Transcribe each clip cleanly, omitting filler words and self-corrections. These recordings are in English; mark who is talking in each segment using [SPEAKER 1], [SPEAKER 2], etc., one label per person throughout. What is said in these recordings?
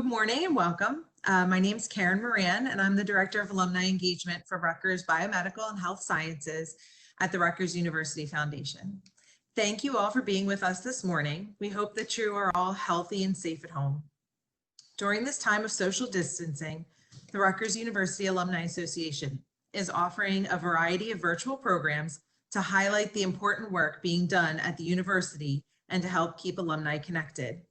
[SPEAKER 1] Good morning and welcome. My name is Karen Moran, and I'm the Director of Alumni Engagement for Rutgers Biomedical and Health Sciences at the Rutgers University Foundation. Thank you all for being with us this morning. We hope that you are all healthy and safe at home. During this time of social distancing, the Rutgers University Alumni Association is offering a variety of virtual programs to highlight the important work being done at the university and to help keep alumni connected.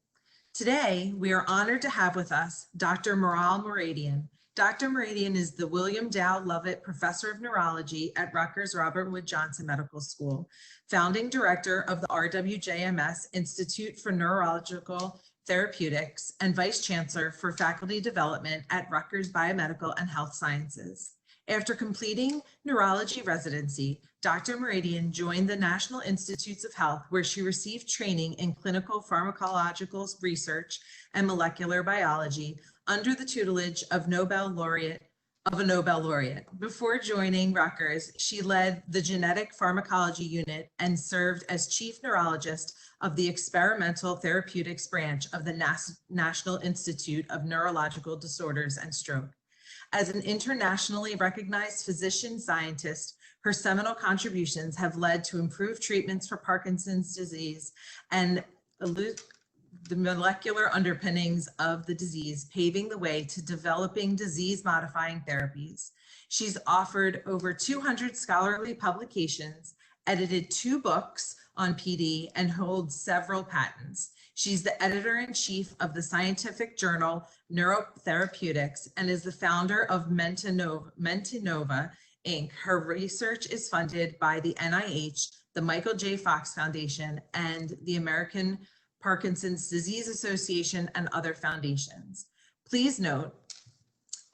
[SPEAKER 1] Today, we are honored to have with us Dr. Maral Mouradian. Dr. Mouradian is the William Dow Lovett Professor of Neurology at Rutgers Robert Wood Johnson Medical School, founding director of the RWJMS Institute for Neurological Therapeutics, and Vice Chancellor for Faculty Development at Rutgers Biomedical and Health Sciences. After completing neurology residency, Dr. Mouradian joined the National Institutes of Health, where she received training in clinical pharmacological research and molecular biology under the tutelage of a Nobel laureate. Before joining Rutgers, she led the genetic pharmacology unit and served as chief neurologist of the experimental therapeutics branch of the National Institute of Neurological Disorders and Stroke. As an internationally recognized physician scientist, her seminal contributions have led to improved treatments for Parkinson's disease and the molecular underpinnings of the disease, paving the way to developing disease-modifying therapies. She's authored over 200 scholarly publications, edited 2 books on PD, and holds several patents. She's the editor-in-chief of the scientific journal Neurotherapeutics and is the founder of Mentinova, Inc. Her research is funded by the NIH, the Michael J. Fox Foundation, and the American Parkinson's Disease Association and other foundations. Please note,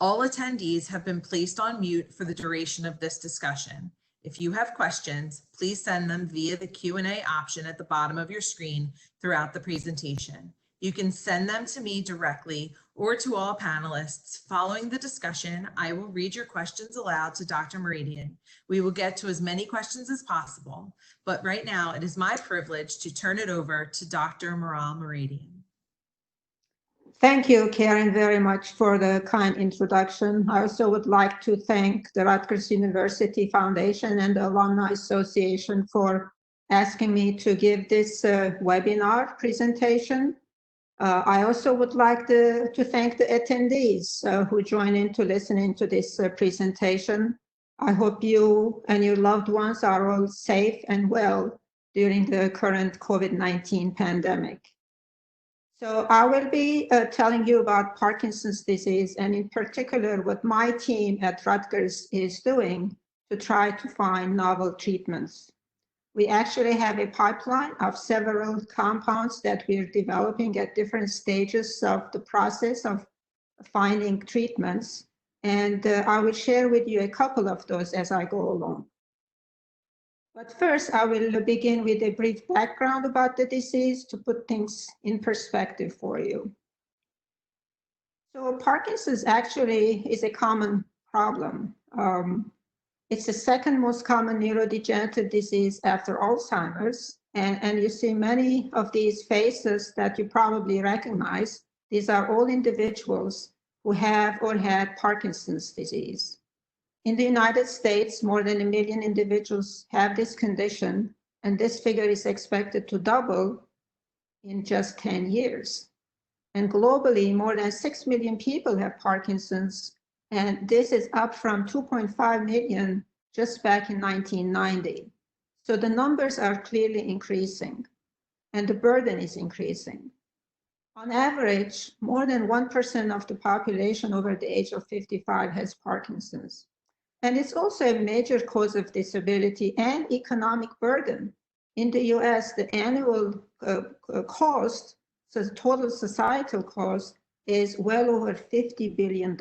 [SPEAKER 1] all attendees have been placed on mute for the duration of this discussion. If you have questions, please send them via the Q&A option at the bottom of your screen throughout the presentation. You can send them to me directly or to all panelists. Following the discussion, I will read your questions aloud to Dr. Mouradian. We will get to as many questions as possible, but right now it is my privilege to turn it over to Dr. Maral Mouradian.
[SPEAKER 2] Thank you, Karen, very much for the kind introduction. I also would like to thank the Rutgers University Foundation and the Alumni Association for asking me to give this webinar presentation. I also would like to thank the attendees who joined in to listening to this presentation. I hope you and your loved ones are all safe and well during the current COVID-19 pandemic. So I will be telling you about Parkinson's disease, and in particular what my team at Rutgers is doing to try to find novel treatments. We actually have a pipeline of several compounds that we're developing at different stages of the process of finding treatments, and I will share with you a couple of those as I go along. But first, I will begin with a brief background about the disease to put things in perspective for you. So Parkinson's actually is a common problem. It's the second most common neurodegenerative disease after Alzheimer's. And you see many of these faces that you probably recognize. These are all individuals who have or had Parkinson's disease. In the United States, more than 1 million individuals have this condition, and this figure is expected to double in just 10 years. And globally, more than 6 million people have Parkinson's, and this is up from 2.5 million just back in 1990. So the numbers are clearly increasing, and the burden is increasing. On average, more than 1% of the population over the age of 55 has Parkinson's. And it's also a major cause of disability and economic burden. In the US, the annual cost, so the total societal cost, is well over $50 billion.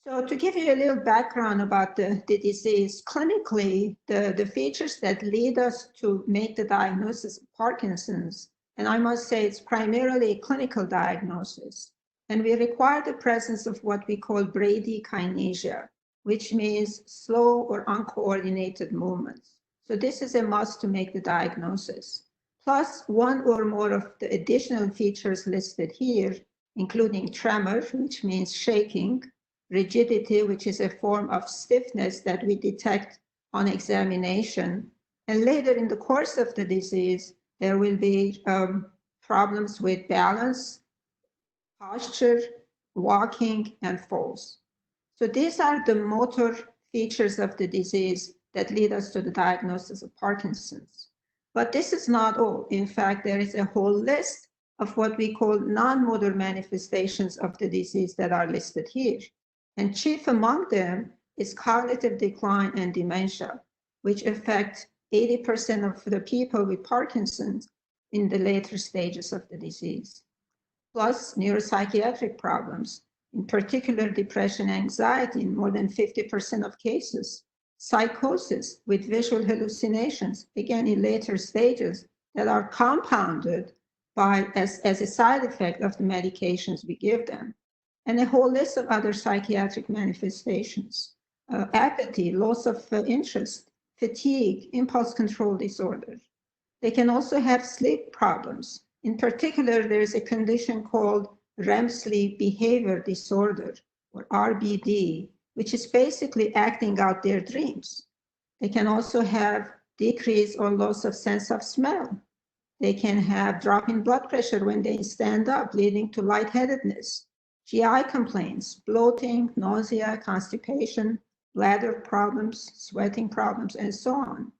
[SPEAKER 2] So to give you a little background about the disease, clinically, the features that lead us to make the diagnosis of Parkinson's, and I must say it's primarily a clinical diagnosis, and we require the presence of what we call bradykinesia, which means slow or uncoordinated movements. So this is a must to make the diagnosis. plus one or more of the additional features listed here, including tremor, which means shaking, rigidity, which is a form of stiffness that we detect on examination. And later in the course of the disease, there will be problems with balance, posture, walking, and falls. So these are the motor features of the disease that lead us to the diagnosis of Parkinson's. But this is not all. In fact, there is a whole list of what we call non-motor manifestations of the disease that are listed here. And chief among them is cognitive decline and dementia, which affect 80% of the people with Parkinson's in the later stages of the disease. Plus neuropsychiatric problems, in particular depression and anxiety in more than 50% of cases, psychosis with visual hallucinations, again in later stages, that are compounded by as a side effect of the medications we give them, and a whole list of other psychiatric manifestations, apathy, loss of interest, fatigue, impulse control disorder. They can also have sleep problems. In particular, there is a condition called REM sleep behavior disorder, or RBD, which is basically acting out their dreams. They can also have decrease or loss of sense of smell. They can have drop in blood pressure when they stand up, leading to lightheadedness, GI complaints, bloating, nausea, constipation, bladder problems, sweating problems, and so on.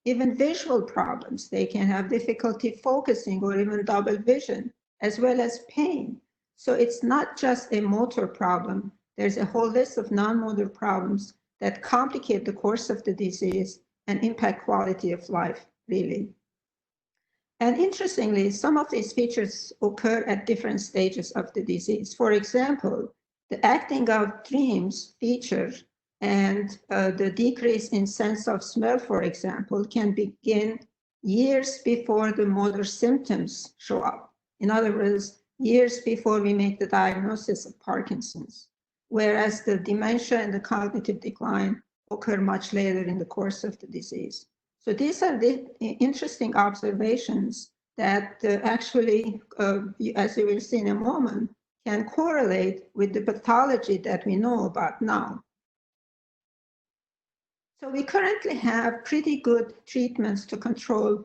[SPEAKER 2] Even visual problems. They can have difficulty focusing or even double vision, as well as pain. So it's not just a motor problem. There's a whole list of non-motor problems that complicate the course of the disease and impact quality of life, really. And interestingly, some of these features occur at different stages of the disease. For example, the acting out dreams feature and the decrease in sense of smell, for example, can begin years before the motor symptoms show up. In other words, years before we make the diagnosis of Parkinson's, whereas the dementia and the cognitive decline occur much later in the course of the disease. So these are the interesting observations that actually, as you will see in a moment, can correlate with the pathology that we know about now. So we currently have pretty good treatments to control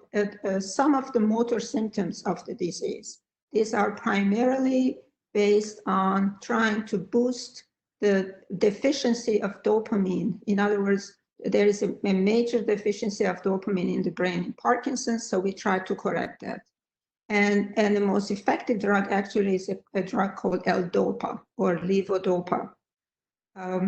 [SPEAKER 2] some of the motor symptoms of the disease. These are primarily based on trying to boost the deficiency of dopamine. In other words, there is a major deficiency of dopamine in the brain in Parkinson's, so we try to correct that. And the most effective drug actually is a drug called L-DOPA or levodopa.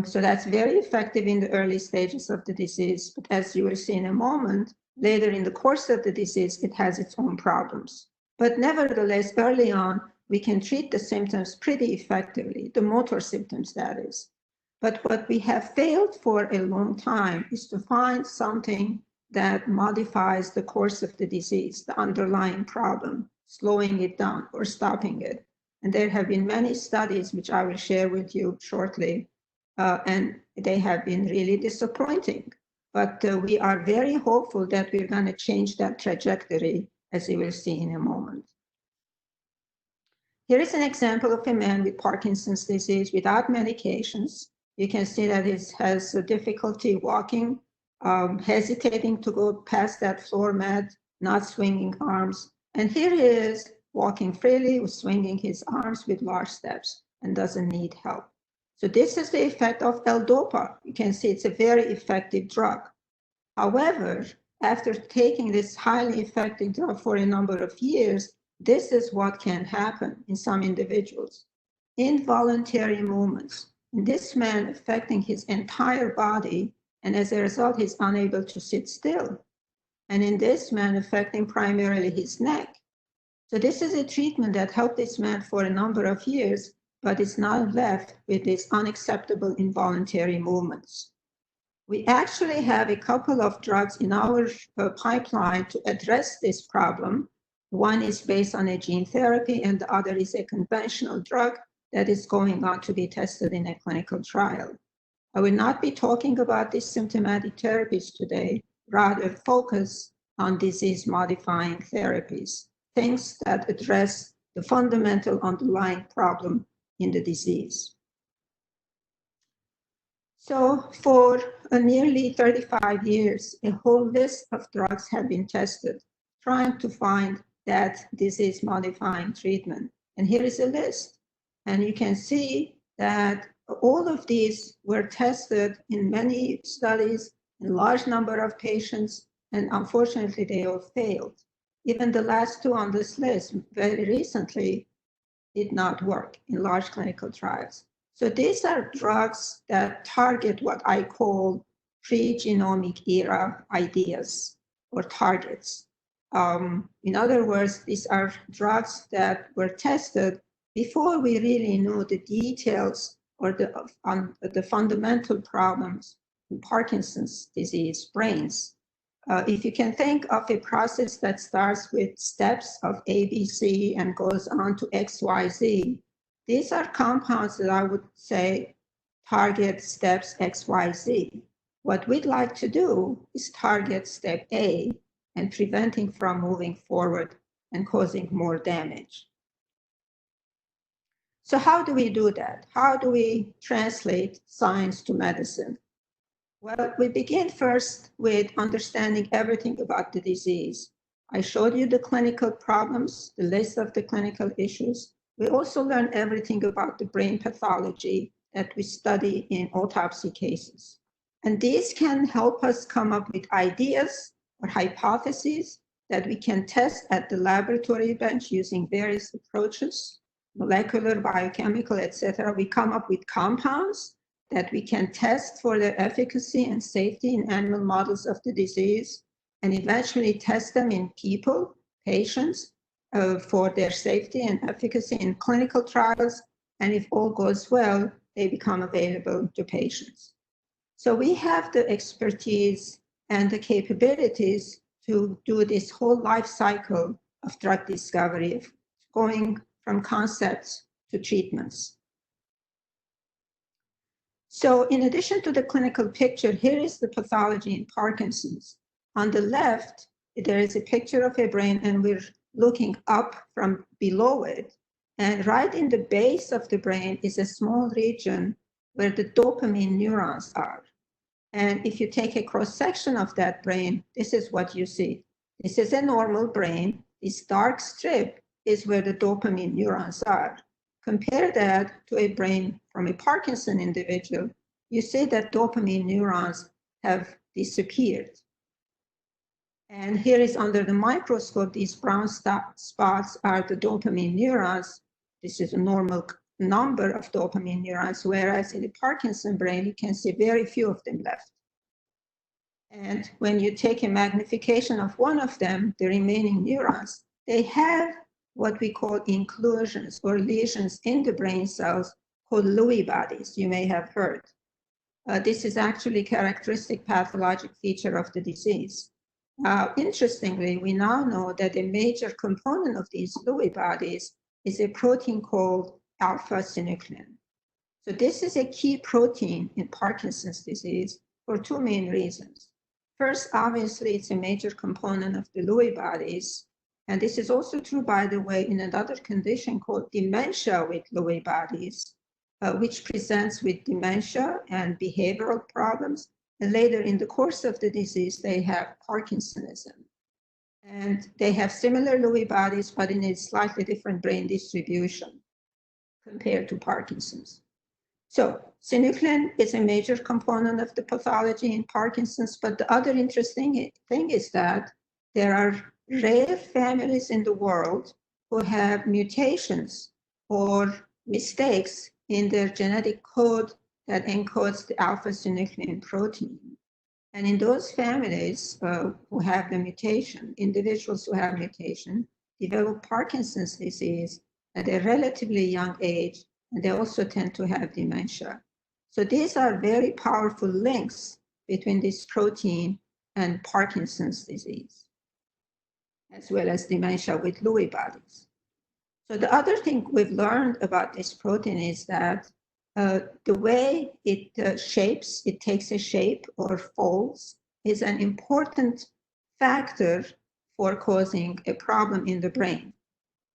[SPEAKER 2] So that's very effective in the early stages of the disease, but as you will see in a moment, later in the course of the disease, it has its own problems. But nevertheless, early on, we can treat the symptoms pretty effectively, the motor symptoms, that is. But what we have failed for a long time is to find something that modifies the course of the disease, the underlying problem, slowing it down or stopping it. And there have been many studies, which I will share with you shortly, and they have been really disappointing. But we are very hopeful that we're going to change that trajectory, as you will see in a moment. Here is an example of a man with Parkinson's disease without medications. You can see that he has difficulty walking, hesitating to go past that floor mat, not swinging arms. And here he is walking freely, swinging his arms with large steps and doesn't need help. So this is the effect of L-DOPA. You can see it's a very effective drug. However, after taking this highly effective drug for a number of years, this is what can happen in some individuals. Involuntary movements. In this man affecting his entire body, and as a result, he's unable to sit still. And in this man affecting primarily his neck. So this is a treatment that helped this man for a number of years, but it's now left with these unacceptable involuntary movements. We actually have a couple of drugs in our pipeline to address this problem. One is based on a gene therapy, and the other is a conventional drug that is going on to be tested in a clinical trial. I will not be talking about these symptomatic therapies today, rather focus on disease-modifying therapies, things that address the fundamental underlying problem in the disease. So for nearly 35 years, a whole list of drugs have been tested, trying to find that disease-modifying treatment. And here is a list. And you can see that all of these were tested in many studies, in large number of patients, and unfortunately, they all failed. Even the last two on this list, very recently, did not work in large clinical trials. So these are drugs that target what I call pre-genomic era ideas or targets. In other words, these are drugs that were tested before we really knew the details or the fundamental problems in Parkinson's disease brains. If you can think of a process that starts with steps of A, B, C, and goes on to X, Y, Z, these are compounds that I would say target steps X, Y, Z. What we'd like to do is target step A and preventing from moving forward and causing more damage. So how do we do that? How do we translate science to medicine? Well, we begin first with understanding everything about the disease. I showed you the clinical problems, the list of the clinical issues. We also learn everything about the brain pathology that we study in autopsy cases. And these can help us come up with ideas or hypotheses that we can test at the laboratory bench using various approaches, molecular, biochemical, etc. We come up with compounds that we can test for their efficacy and safety in animal models of the disease, and eventually test them in people, patients, for their safety and efficacy in clinical trials. And if all goes well, they become available to patients. So we have the expertise and the capabilities to do this whole life cycle of drug discovery, going from concepts to treatments. So in addition to the clinical picture, here is the pathology in Parkinson's. On the left, there is a picture of a brain, and we're looking up from below it. And right in the base of the brain is a small region where the dopamine neurons are. And if you take a cross-section of that brain, this is what you see. This is a normal brain. This dark strip is where the dopamine neurons are. Compare that to a brain from a Parkinson individual, you see that dopamine neurons have disappeared. And here is under the microscope, these brown spots are the dopamine neurons. This is a normal number of dopamine neurons, whereas in the Parkinson brain, you can see very few of them left. And when you take a magnification of one of them, the remaining neurons, they have what we call inclusions or lesions in the brain cells called Lewy bodies, you may have heard. This is actually a characteristic pathologic feature of the disease. Interestingly, we now know that a major component of these Lewy bodies is a protein called alpha-synuclein. So this is a key protein in Parkinson's disease for two main reasons. First, obviously, it's a major component of the Lewy bodies. And this is also true, by the way, in another condition called dementia with Lewy bodies, which presents with dementia and behavioral problems. And later in the course of the disease, they have Parkinsonism. And they have similar Lewy bodies, but in a slightly different brain distribution compared to Parkinson's. So synuclein is a major component of the pathology in Parkinson's, but the other interesting thing is that there are rare families in the world who have mutations or mistakes in their genetic code that encodes the alpha-synuclein protein. And in those families who have the mutation, individuals who have mutation, develop Parkinson's disease at a relatively young age, and they also tend to have dementia. So these are very powerful links between this protein and Parkinson's disease, as well as dementia with Lewy bodies. So the other thing we've learned about this protein is that the way it shapes, it takes a shape or folds, is an important factor for causing a problem in the brain.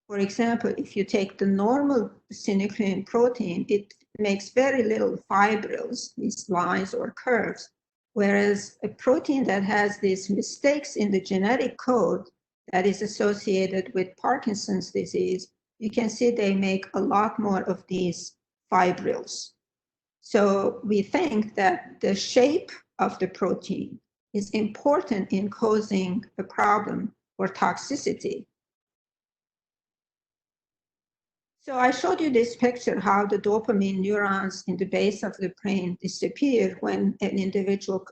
[SPEAKER 2] For example, if you take the normal synuclein protein, it makes very little fibrils, these lines or curves, whereas a protein that has these mistakes in the genetic code that is associated with Parkinson's disease, you can see they make a lot more of these fibrils. So we think that the shape of the protein is important in causing a problem or toxicity. So I showed you this picture, how the dopamine neurons in the base of the brain disappear when an individual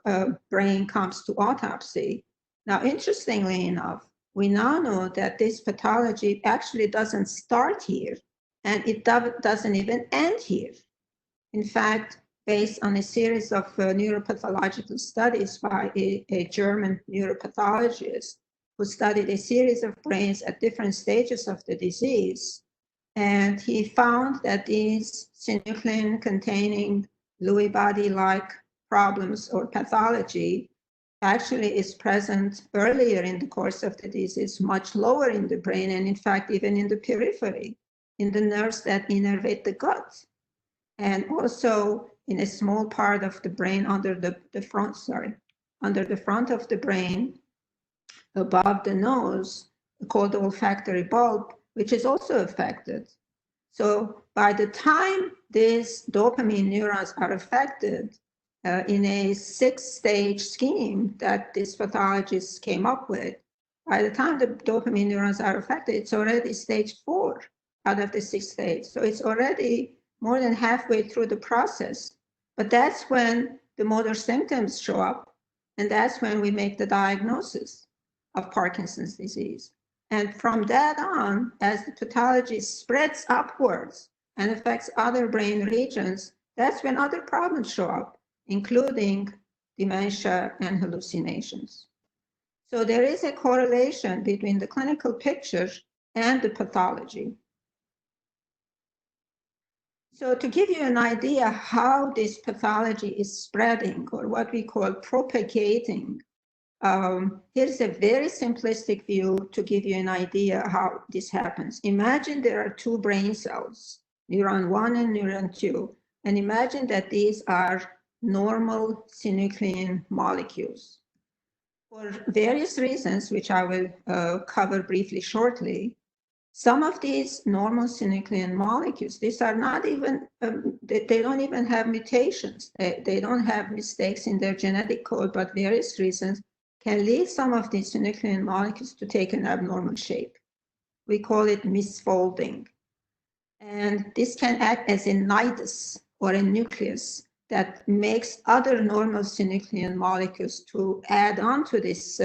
[SPEAKER 2] brain comes to autopsy. Now, interestingly enough, we now know that this pathology actually doesn't start here, and it doesn't even end here. In fact, based on a series of neuropathological studies by a German neuropathologist who studied a series of brains at different stages of the disease, and he found that these synuclein-containing Lewy body-like problems or pathology actually is present earlier in the course of the disease, much lower in the brain, and in fact, even in the periphery, in the nerves that innervate the gut, and also in a small part of the brain under the front of the brain, above the nose, called the olfactory bulb, which is also affected. So by the time these dopamine neurons are affected in a 6-stage scheme that these pathologists came up with, by the time the dopamine neurons are affected, it's already stage 4 out of the 6 stages. So it's already more than halfway through the process. But that's when the motor symptoms show up, and that's when we make the diagnosis of Parkinson's disease. And from that on, as the pathology spreads upwards and affects other brain regions, that's when other problems show up, including dementia and hallucinations. So there is a correlation between the clinical picture and the pathology. So to give you an idea how this pathology is spreading, or what we call propagating, here's a very simplistic view to give you an idea how this happens. Imagine there are 2 brain cells, neuron 1 and neuron 2, and imagine that these are normal synuclein molecules. For various reasons, which I will cover briefly shortly, some of these normal synuclein molecules, these are not even, they don't even have mutations. They don't have mistakes in their genetic code, but various reasons can lead some of these synuclein molecules to take an abnormal shape. We call it misfolding. And this can act as a nidus or a nucleus that makes other normal synuclein molecules to add on to this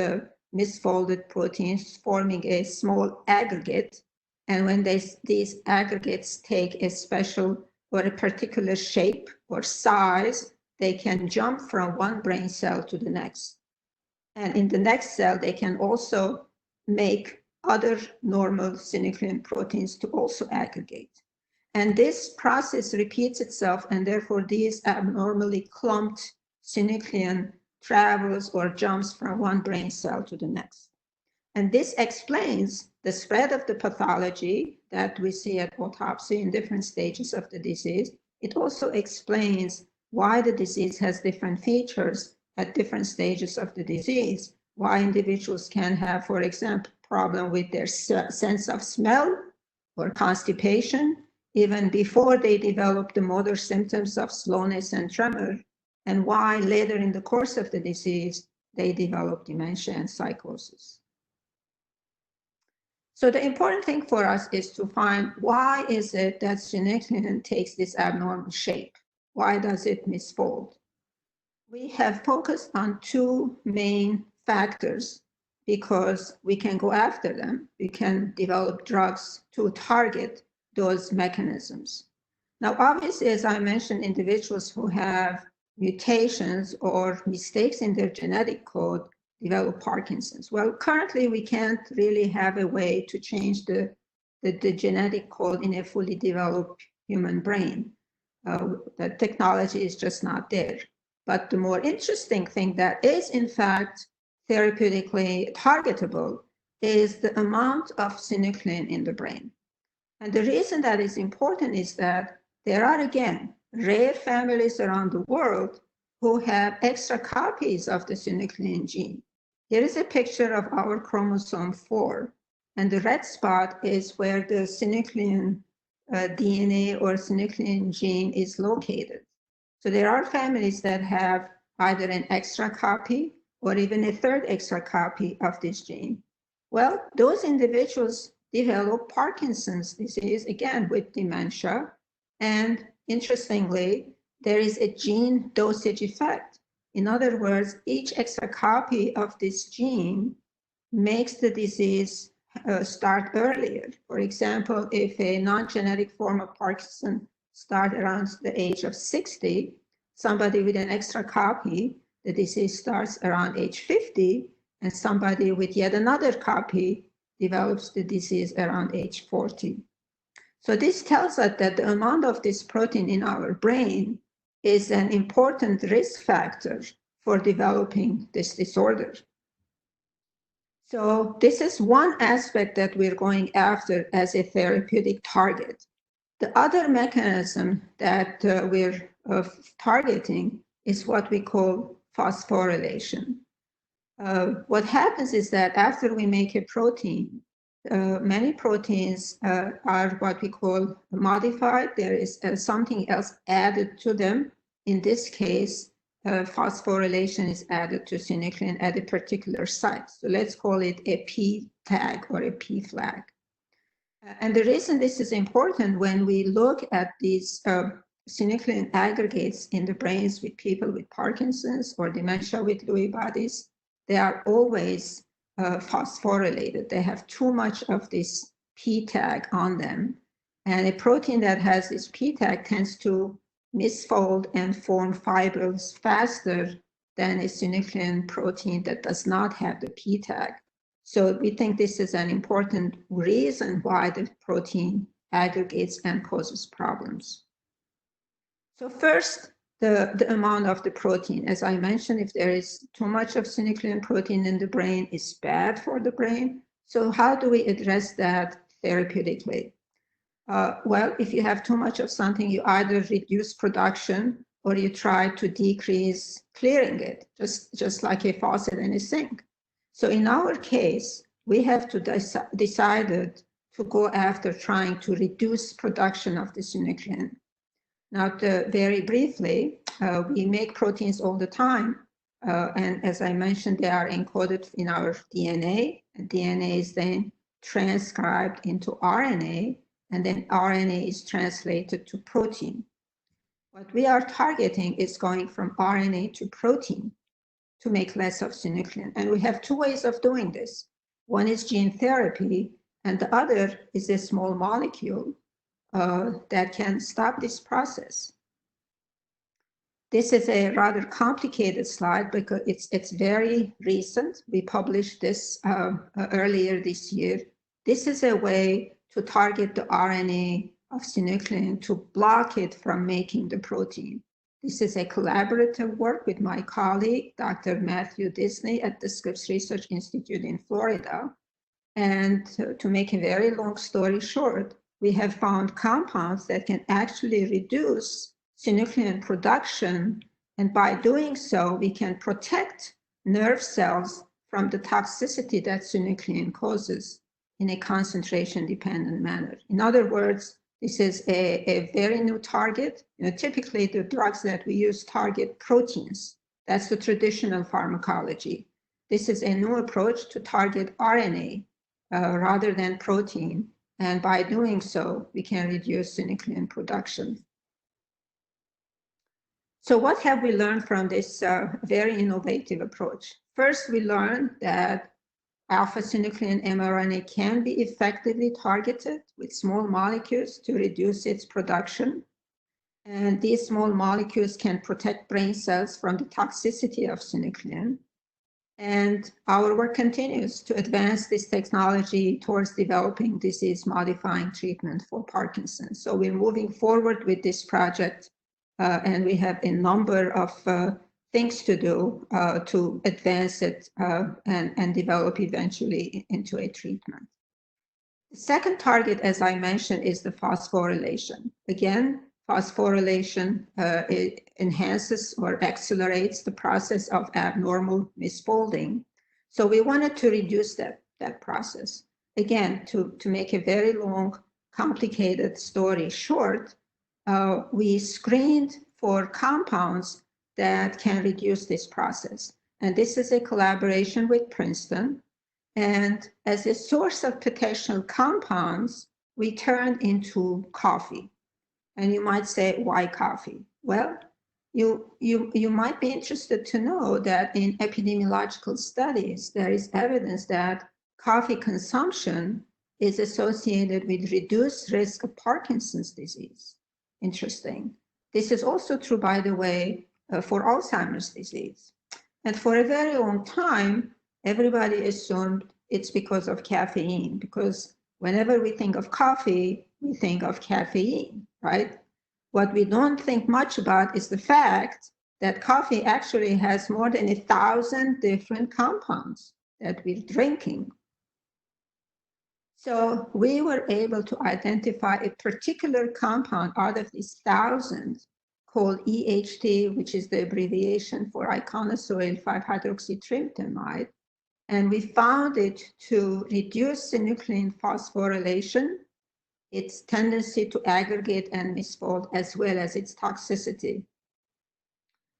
[SPEAKER 2] misfolded proteins, forming a small aggregate. And when these aggregates take a special or a particular shape or size, they can jump from one brain cell to the next. And in the next cell, they can also make other normal synuclein proteins to also aggregate. And this process repeats itself, and therefore these abnormally clumped synuclein travels or jumps from one brain cell to the next. And this explains the spread of the pathology that we see at autopsy in different stages of the disease. It also explains why the disease has different features at different stages of the disease, why individuals can have, for example, problem with their sense of smell or constipation, even before they develop the motor symptoms of slowness and tremor, and why later in the course of the disease, they develop dementia and psychosis. So the important thing for us is to find why is it that synuclein takes this abnormal shape? Why does it misfold? We have focused on 2 main factors because we can go after them. We can develop drugs to target those mechanisms. Now, obviously, as I mentioned, individuals who have mutations or mistakes in their genetic code develop Parkinson's. Well, currently, we can't really have a way to change the genetic code in a fully developed human brain. The technology is just not there. But the more interesting thing that is, in fact, therapeutically targetable is the amount of synuclein in the brain. And the reason that is important is that there are, again, rare families around the world who have extra copies of the synuclein gene. Here is a picture of our chromosome 4, and the red spot is where the synuclein DNA or synuclein gene is located. So there are families that have either an extra copy or even a third extra copy of this gene. Well, those individuals develop Parkinson's disease, again, with dementia. And interestingly, there is a gene dosage effect. In other words, each extra copy of this gene makes the disease start earlier. For example, if a non-genetic form of Parkinson starts around the age of 60, somebody with an extra copy, the disease starts around age 50, and somebody with yet another copy develops the disease around age 40. So this tells us that the amount of this protein in our brain is an important risk factor for developing this disorder. So this is one aspect that we're going after as a therapeutic target. The other mechanism that we're targeting is what we call phosphorylation. What happens is that after we make a protein, many proteins are what we call modified. There is something else added to them. In this case, phosphorylation is added to synuclein at a particular site. So let's call it a P tag or a P flag. And the reason this is important, when we look at these synuclein aggregates in the brains with people with Parkinson's or dementia with Lewy bodies, they are always phosphorylated. They have too much of this P tag on them. And a protein that has this P tag tends to misfold and form fibrils faster than a synuclein protein that does not have the P tag. So we think this is an important reason why the protein aggregates and causes problems. So first, the amount of the protein. As I mentioned, if there is too much of synuclein protein in the brain, it's bad for the brain. So how do we address that therapeutically? Well, if you have too much of something, you either reduce production or you try to decrease clearing it, just like a faucet in a sink. So in our case, we have to decided to go after trying to reduce production of the synuclein. Now, very briefly, we make proteins all the time. And as I mentioned, they are encoded in our DNA. And DNA is then transcribed into RNA, and then RNA is translated to protein. What we are targeting is going from RNA to protein to make less of synuclein. And we have two ways of doing this. One is gene therapy, and the other is a small molecule that can stop this process. This is a rather complicated slide because it's very recent. We published this earlier this year. This is a way to target the RNA of synuclein to block it from making the protein. This is a collaborative work with my colleague, Dr. Matthew Disney at the Scripps Research Institute in Florida. And to make a very long story short, we have found compounds that can actually reduce synuclein production. And by doing so, we can protect nerve cells from the toxicity that synuclein causes in a concentration-dependent manner. In other words, this is a very new target. Typically, the drugs that we use target proteins. That's the traditional pharmacology. This is a new approach to target RNA rather than protein. And by doing so, we can reduce synuclein production. So what have we learned from this very innovative approach? First, we learned that alpha-synuclein mRNA can be effectively targeted with small molecules to reduce its production. And these small molecules can protect brain cells from the toxicity of synuclein. And our work continues to advance this technology towards developing disease-modifying treatment for Parkinson's. So we're moving forward with this project, and we have a number of things to do to advance it and develop eventually into a treatment. The second target, as I mentioned, is the phosphorylation. Again, phosphorylation it enhances or accelerates the process of abnormal misfolding. So we wanted to reduce that process. Again, to make a very long, complicated story short, we screened for compounds that can reduce this process. And this is a collaboration with Princeton. And as a source of potential compounds, we turned into coffee. And you might say, why coffee? Well, you might be interested to know that in epidemiological studies, there is evidence that coffee consumption is associated with reduced risk of Parkinson's disease. Interesting. This is also true, by the way, for Alzheimer's disease. And for a very long time, everybody assumed it's because of caffeine, because whenever we think of coffee, we think of caffeine, right? What we don't think much about is the fact that coffee actually has more than 1,000 different compounds that we're drinking. So we were able to identify a particular compound out of these 1,000 called EHT, which is the abbreviation for iconosyl 5-hydroxytryptamide. And we found it to reduce synuclein phosphorylation, its tendency to aggregate and misfold, as well as its toxicity.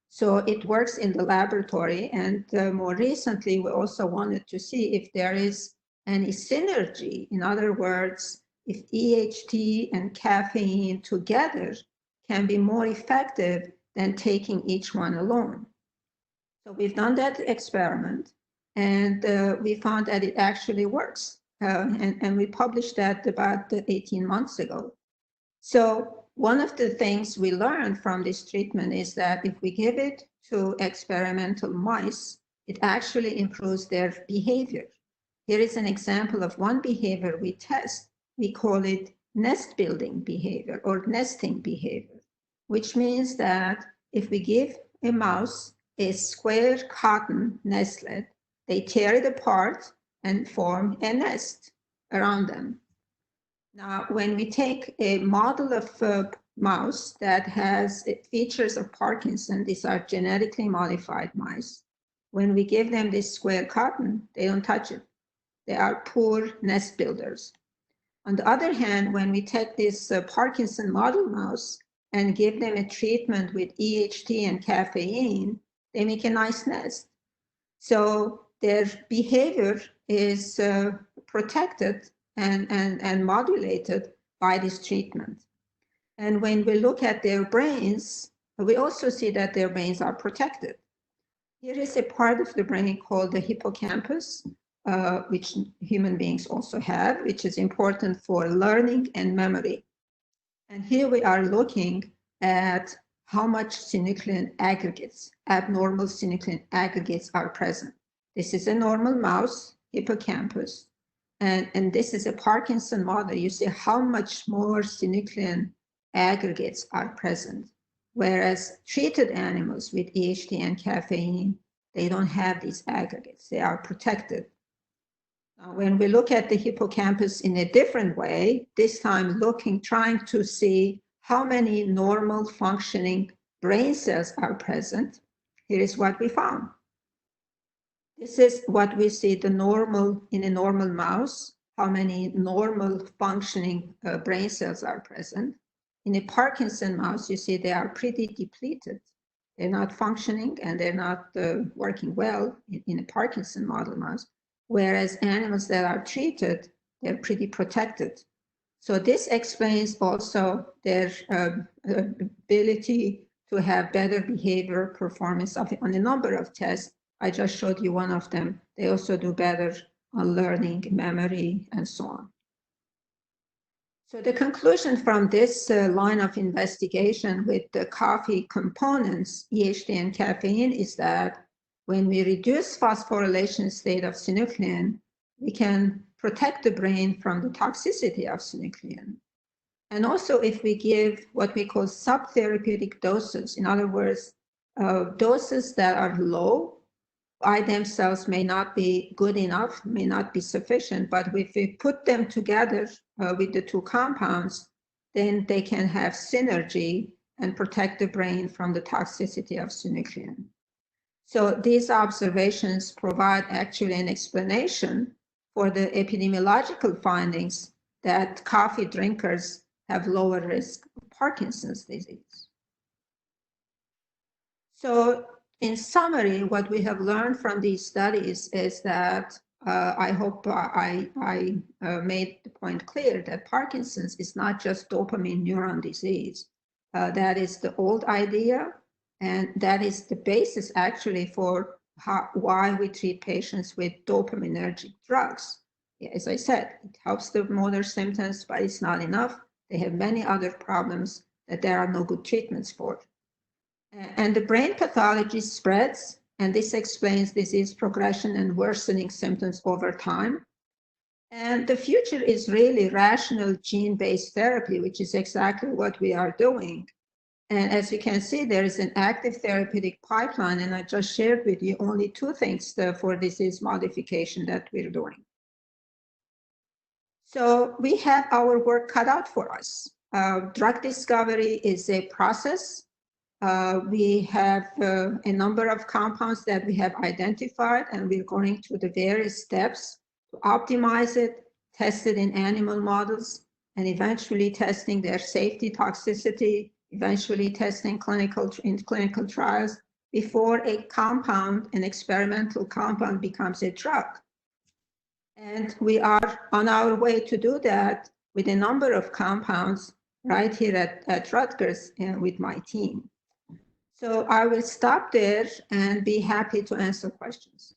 [SPEAKER 2] So it works in the laboratory. And more recently, we also wanted to see if there is any synergy. In other words, if EHT and caffeine together can be more effective than taking each one alone. So we've done that experiment, and we found that it actually works. And we published that about 18 months ago. So one of the things we learned from this treatment is that if we give it to experimental mice, it actually improves their behavior. Here is an example of one behavior we test. We call it nest building behavior or nesting behavior, which means that if we give a mouse a square cotton nestlet, they tear it apart and form a nest around them. Now, when we take a model of a mouse that has features of Parkinson, these are genetically modified mice, when we give them this square cotton, they don't touch it. They are poor nest builders. On the other hand, when we take this Parkinson model mouse and give them a treatment with EHT and caffeine, they make a nice nest. So their behavior is protected and modulated by this treatment. And when we look at their brains, we also see that their brains are protected. Here is a part of the brain called the hippocampus, which human beings also have, which is important for learning and memory. And here we are looking at how much synuclein aggregates, abnormal synuclein aggregates are present. This is a normal mouse, hippocampus, and this is a Parkinson model. You see how much more synuclein aggregates are present, whereas treated animals with EHT and caffeine, they don't have these aggregates. They are protected. Now, when we look at the hippocampus in a different way, this time trying to see how many normal functioning brain cells are present, here is what we found. This is what we see in a normal mouse, how many normal functioning brain cells are present. In a Parkinson mouse, you see they are pretty depleted. They're not functioning and they're not working well in a Parkinson model mouse, whereas animals that are treated, they're pretty protected. So this explains also their ability to have better behavior performance on a number of tests. I just showed you one of them. They also do better on learning, memory, and so on. So the conclusion from this line of investigation with the coffee components, EHT and caffeine, is that when we reduce phosphorylation state of synuclein, we can protect the brain from the toxicity of synuclein. And also if we give what we call subtherapeutic doses, in other words, Doses that are low by themselves may not be good enough, may not be sufficient, but if we put them together with the two compounds, then they can have synergy and protect the brain from the toxicity of synuclein. So these observations provide actually an explanation for the epidemiological findings that coffee drinkers have lower risk of Parkinson's disease. So in summary, what we have learned from these studies is that I hope I made the point clear that Parkinson's is not just dopamine neuron disease. That is the old idea, and that is the basis actually for why we treat patients with dopaminergic drugs. As I said, it helps the motor symptoms, but it's not enough. They have many other problems that there are no good treatments for. And the brain pathology spreads, and this explains disease progression and worsening symptoms over time. And the future is really rational gene-based therapy, which is exactly what we are doing. And as you can see, there is an active therapeutic pipeline, and I just shared with you only two things for disease modification that we're doing. So we have our work cut out for us. Drug discovery is a process. We have a number of compounds that we have identified, and we're going through the various steps to optimize it, test it in animal models, and eventually testing their safety, toxicity, eventually testing in clinical trials before a compound, an experimental compound, becomes a drug. And we are on our way to do that with a number of compounds right here at Rutgers and with my team. So I will stop there and be happy to answer questions.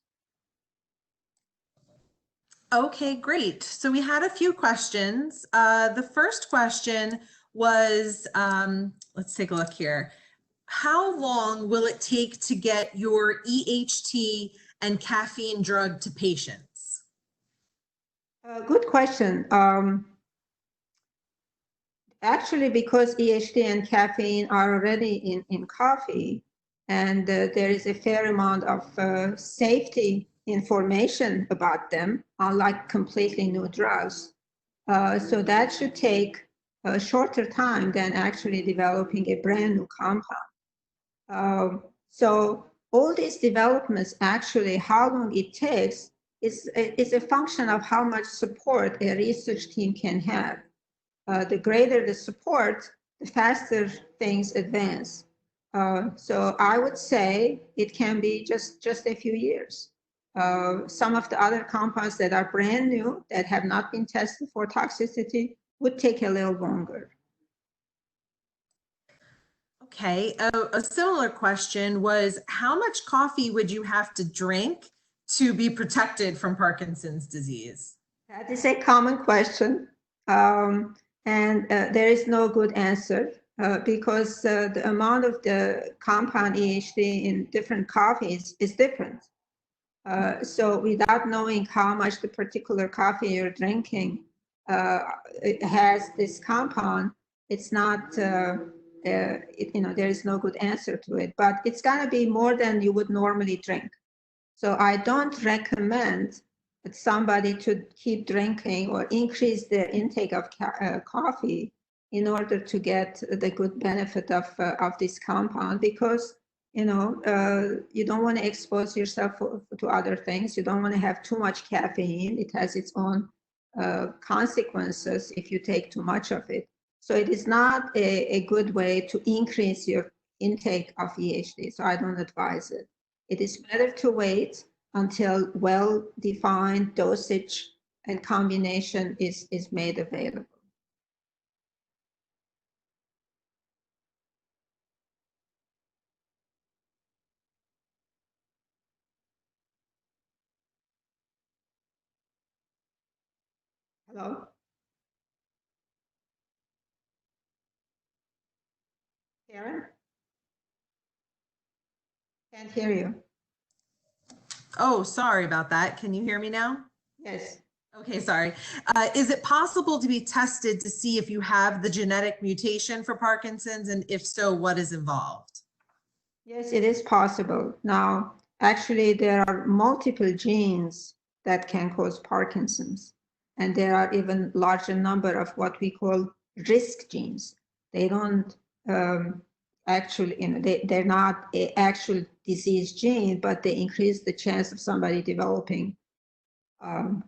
[SPEAKER 1] Okay, great. So we had a few questions. The first question was, let's take a look here. How long will it take to get your EHT and caffeine drug to patients?
[SPEAKER 2] Good question. Actually, because EHT and caffeine are already in coffee, and there is a fair amount of safety information about them, unlike completely new drugs. So that should take a shorter time than actually developing a brand new compound. So all these developments, actually, how long it takes is a function of how much support a research team can have. The greater the support, the faster things advance. So I would say it can be just a few years. Some of the other compounds that are brand new, that have not been tested for toxicity, would take a little longer.
[SPEAKER 1] Okay, a similar question was, how much coffee would you have to drink to be protected from Parkinson's disease?
[SPEAKER 2] That is a common question. And there is no good answer because the amount of the compound EHT in different coffees is different. So without knowing how much the particular coffee you're drinking it has this compound, it's not, there is no good answer to it, but it's gonna be more than you would normally drink. So I don't recommend somebody to keep drinking or increase their intake of coffee in order to get the good benefit of this compound, because you don't want to expose yourself to other things. You don't want to have too much caffeine. It has its own consequences if you take too much of it. So it is not a good way to increase your intake of EHT. So I don't advise it. It is better to wait until well-defined dosage and combination is made available. Hello? Karen? Can't hear you.
[SPEAKER 1] Oh, sorry about that. Can you hear me now?
[SPEAKER 2] Yes.
[SPEAKER 1] Okay, sorry. Is it possible to be tested to see if you have the genetic mutation for Parkinson's? And if so, what is involved?
[SPEAKER 2] Yes, it is possible. Now, actually, there are multiple genes that can cause Parkinson's, and there are even larger number of what we call risk genes. They don't actually, they're not an actual disease gene, but they increase the chance of somebody developing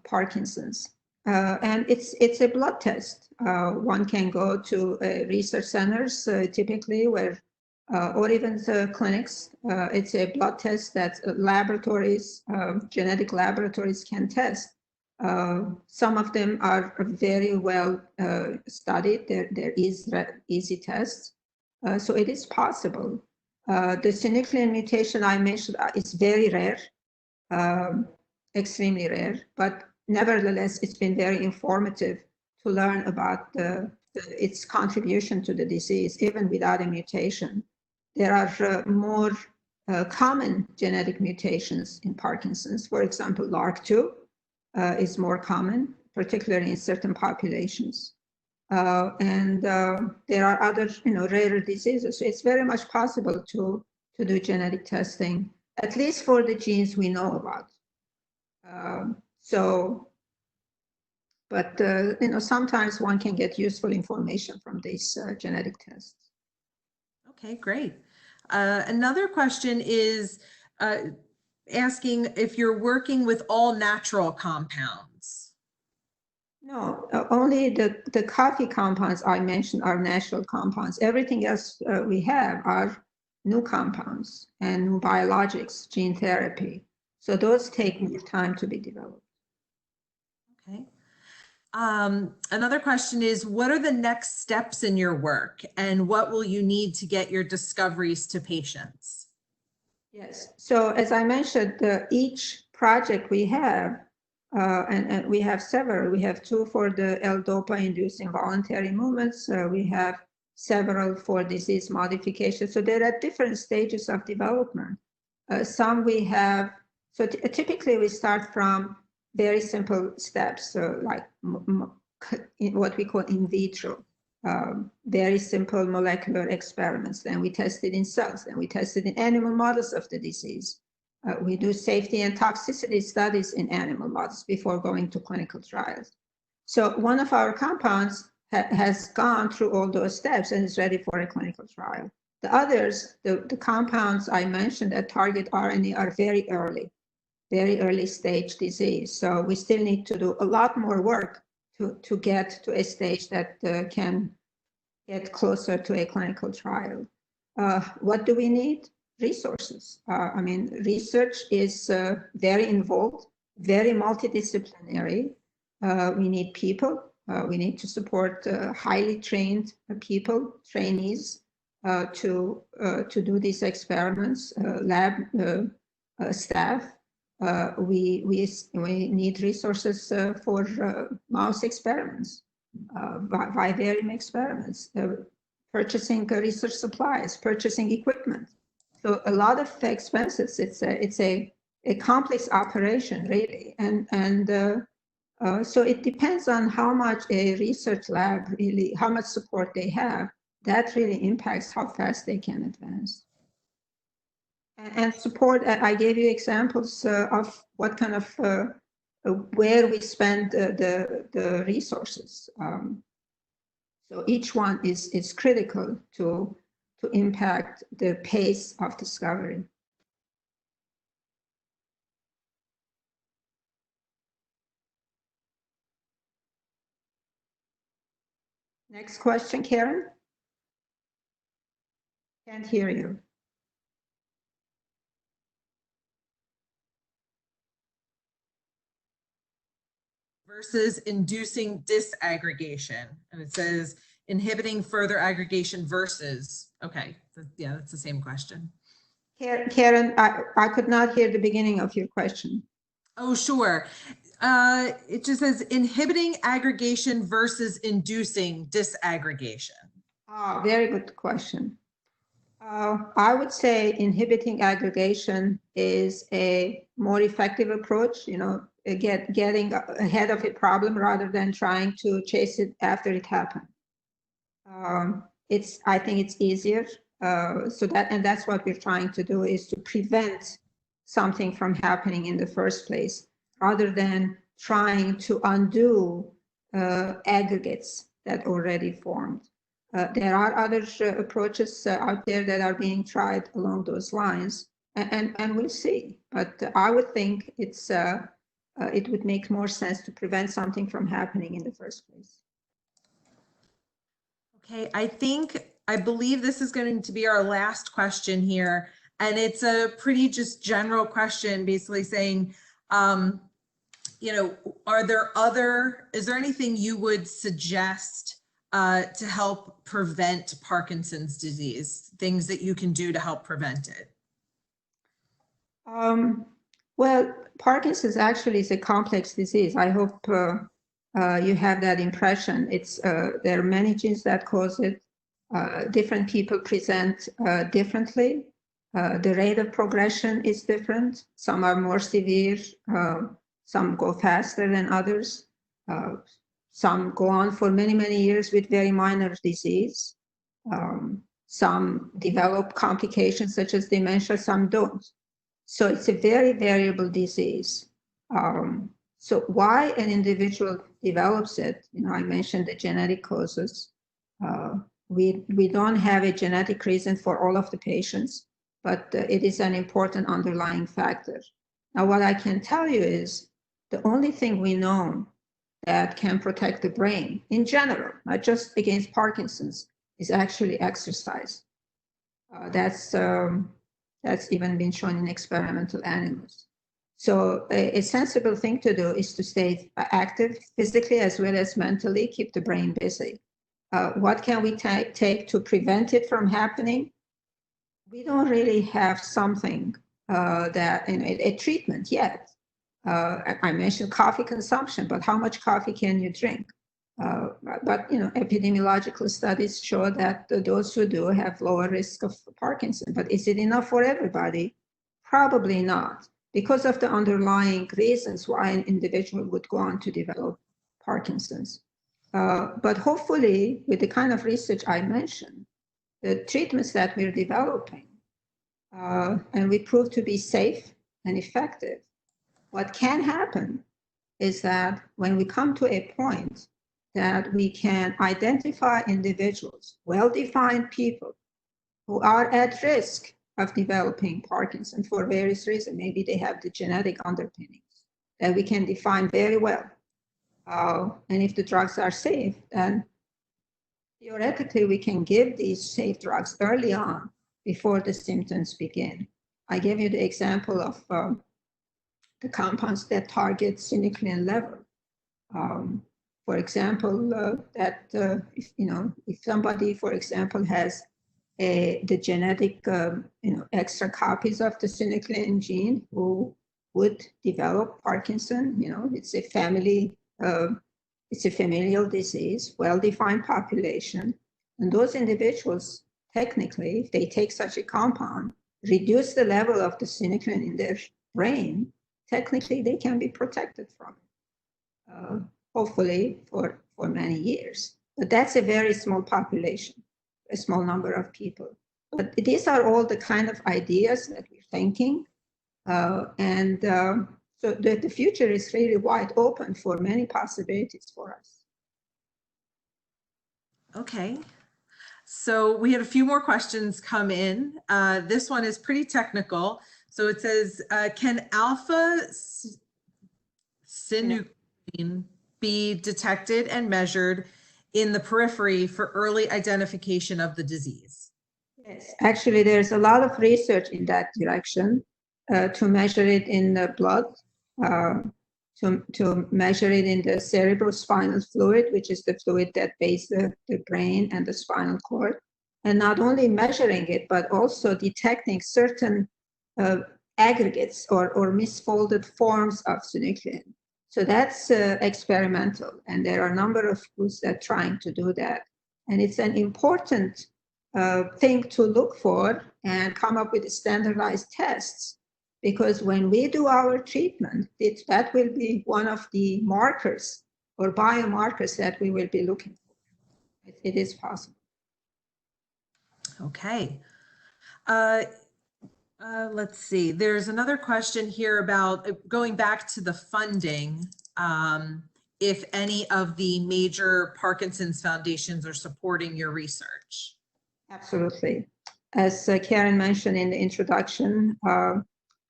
[SPEAKER 2] Parkinson's. And it's a blood test. One can go to research centers typically where, or even the clinics. It's a blood test that laboratories, genetic laboratories can test. Some of them are very well studied. They're easy tests. So it is possible. The synuclein mutation I mentioned is very rare. Extremely rare, but nevertheless, it's been very informative to learn about its contribution to the disease, even without a mutation. There are more common genetic mutations in Parkinson's. For example, LRRK2 is more common, particularly in certain populations. And there are other, rarer diseases. So it's very much possible to do genetic testing, at least for the genes we know about. But sometimes one can get useful information from these genetic tests.
[SPEAKER 1] Okay, great. Another question is asking if you're working with all natural compounds.
[SPEAKER 2] No, only the coffee compounds I mentioned are natural compounds. Everything else we have are new compounds and new biologics, gene therapy. So those take more time to be developed.
[SPEAKER 1] Okay. Another question is, what are the next steps in your work and what will you need to get your discoveries to patients?
[SPEAKER 2] Yes, so as I mentioned, each project we have, and we have several, we have 2 for the L-DOPA inducing voluntary movements, we have several for disease modification. So they're at different stages of development. Some we have, so typically we start from very simple steps, so like what we call in vitro, very simple molecular experiments. Then we test it in cells, then we test it in animal models of the disease. We do safety and toxicity studies in animal models before going to clinical trials. So one of our compounds has gone through all those steps and is ready for a clinical trial. The others, the compounds I mentioned that target RNA are very early stage disease. So we still need to do a lot more work to get to a stage that can get closer to a clinical trial. What do we need? Resources. I mean, research is very involved, very multidisciplinary. We need people. We need to support highly trained people, trainees, to do these experiments, lab staff. We need resources for mouse experiments, vivarium experiments, purchasing research supplies, purchasing equipment. So a lot of expenses. It's a complex operation, really, and so it depends on how much a research lab really, how much support they have. That really impacts how fast they can advance. And support, I gave you examples of what kind of, where we spend the resources. So each one is critical to impact the pace of discovery. Next question, Karen? Can't hear you.
[SPEAKER 1] Versus inducing disaggregation. And it says inhibiting further aggregation versus, okay, yeah, that's the same question.
[SPEAKER 2] Karen, I could not hear the beginning of your question.
[SPEAKER 1] Oh, sure. It just says inhibiting aggregation versus inducing disaggregation.
[SPEAKER 2] Oh, very good question. I would say inhibiting aggregation is a more effective approach, getting ahead of a problem rather than trying to chase it after it happened. I think it's easier. And that's what we're trying to do, is to prevent something from happening in the first place, rather than trying to undo aggregates that already formed. There are other approaches out there that are being tried along those lines, and we'll see. But I would think it would make more sense to prevent something from happening in the first place.
[SPEAKER 1] Okay, I believe this is going to be our last question here. And it's a pretty just general question, basically saying, you know, is there anything you would suggest to help prevent Parkinson's disease, things that you can do to help prevent it?
[SPEAKER 2] Well, Parkinson's actually is a complex disease. I hope you have that impression. There are many genes that cause it. Different people present differently. The rate of progression is different. Some are more severe. Some go faster than others. Some go on for many, many years with very minor disease. Some develop complications such as dementia, some don't. So it's a very variable disease. So why an individual develops it, you know, I mentioned the genetic causes. We don't have a genetic reason for all of the patients, but it is an important underlying factor. Now, what I can tell you is the only thing we know that can protect the brain in general, not just against Parkinson's, is actually exercise. That's even been shown in experimental animals. So a sensible thing to do is to stay active physically as well as mentally, keep the brain busy. What can we take to prevent it from happening? We don't really have something that, you know, a treatment yet. I mentioned coffee consumption, but how much coffee can you drink? But you know, epidemiological studies show that those who do have lower risk of Parkinson. But is it enough for everybody? Probably not, because of the underlying reasons why an individual would go on to develop Parkinson's. But hopefully, with the kind of research I mentioned, the treatments that we're developing, and we prove to be safe and effective, what can happen is that when we come to a point that we can identify individuals, well-defined people, who are at risk of developing Parkinson for various reasons, maybe they have the genetic underpinnings that we can define very well. And if the drugs are safe, then theoretically we can give these safe drugs early on before the symptoms begin. I gave you the example of the compounds that target synuclein level. For example, if somebody, for example, has the genetic, extra copies of the synuclein gene who would develop Parkinson, it's a familial disease, well-defined population. And those individuals, technically, if they take such a compound, reduce the level of the synuclein in their brain, technically they can be protected from it, hopefully for many years. But that's a very small population, a small number of people. But these are all the kind of ideas that we're thinking. So the future is really wide open for many possibilities for us.
[SPEAKER 1] Okay. So we had a few more questions come in. This one is pretty technical. So it says, can alpha-synuclein be detected and measured in the periphery for early identification of the disease?
[SPEAKER 2] Yes, actually, there's a lot of research in that direction to measure it in the blood, to measure it in the cerebrospinal fluid, which is the fluid that bathes the brain and the spinal cord. And not only measuring it, but also detecting certain aggregates or misfolded forms of synuclein. So that's experimental, and there are a number of groups that are trying to do that. And it's an important thing to look for and come up with standardized tests, because when we do our treatment, that will be one of the markers or biomarkers that we will be looking for. It is possible.
[SPEAKER 1] Okay. Let's see. There's another question here about going back to the funding. If any of the major Parkinson's foundations are supporting your research.
[SPEAKER 2] Absolutely. As Karen mentioned in the introduction, I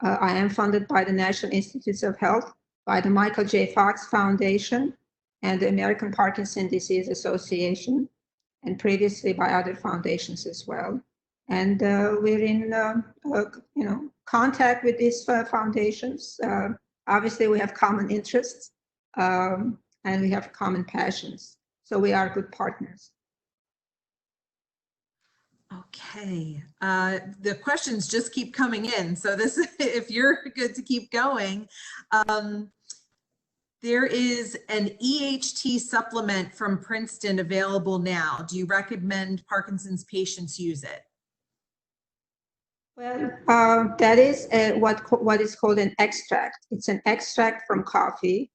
[SPEAKER 2] am funded by the National Institutes of Health, by the Michael J. Fox Foundation, and the American Parkinson Disease Association, and previously by other foundations as well. And we're in contact with these foundations. Obviously, we have common interests, and we have common passions. So we are good partners.
[SPEAKER 1] Okay, the questions just keep coming in. So this, if you're good to keep going, there is an EHT supplement from Princeton available now. Do you recommend Parkinson's patients use it?
[SPEAKER 2] Well, that is what is called an extract. It's an extract from coffee.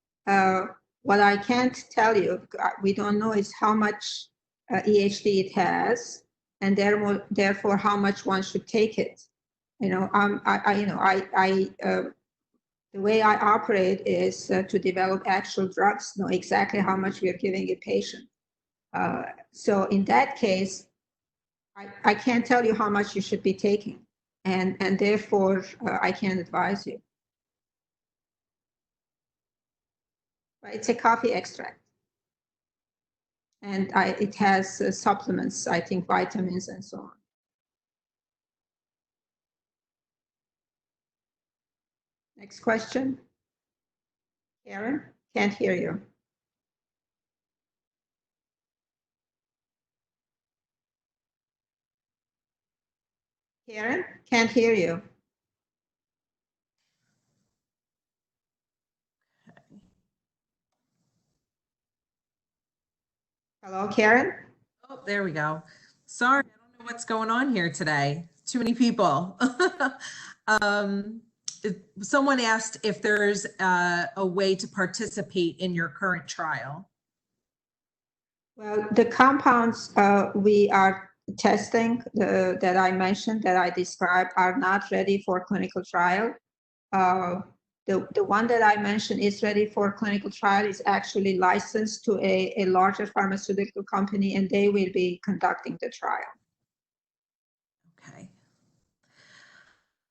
[SPEAKER 2] What I can't tell you, we don't know, is how much EHT it has, and therefore how much one should take it. The way I operate is to develop actual drugs, know exactly how much we are giving a patient. So in that case, I can't tell you how much you should be taking, and therefore I can't advise you. But it's a coffee extract, and it has supplements, I think vitamins and so on. Next question. Karen, can't hear you. Karen, can't hear you. Hello, Karen?
[SPEAKER 1] Oh, there we go. Sorry, I don't know what's going on here today. Too many people. Someone asked if there's a way to participate in your current trial.
[SPEAKER 2] Well, the compounds we are testing that I mentioned, that I described, are not ready for clinical trial. The one that I mentioned is ready for clinical trial, is actually licensed to a larger pharmaceutical company, and they will be conducting the trial.
[SPEAKER 1] Okay.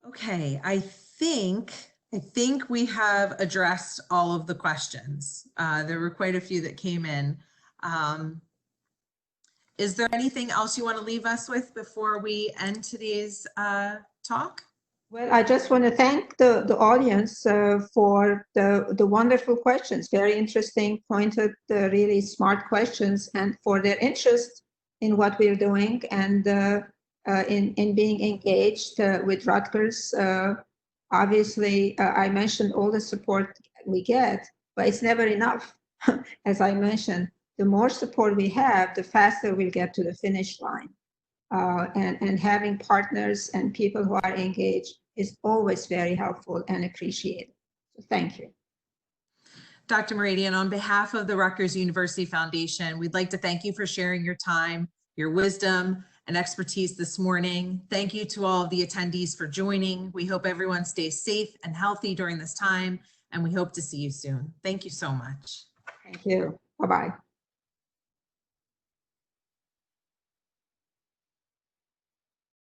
[SPEAKER 1] Okay, I think we have addressed all of the questions. There were quite a few that came in. Is there anything else you want to leave us with before we end today's talk?
[SPEAKER 2] Well, I just want to thank the audience for the wonderful questions, very interesting, pointed, really smart questions, and for their interest in what we're doing and in being engaged with Rutgers. Obviously, I mentioned all the support we get, but it's never enough. As I mentioned, the more support we have, the faster we'll get to the finish line. And having partners and people who are engaged is always very helpful and appreciated. So thank you.
[SPEAKER 1] Dr. Mouradian, on behalf of the Rutgers University Foundation, we'd like to thank you for sharing your time, your wisdom, and expertise this morning. Thank you to all of the attendees for joining. We hope everyone stays safe and healthy during this time, and we hope to see you soon. Thank you so much.
[SPEAKER 2] Thank you. Bye-bye.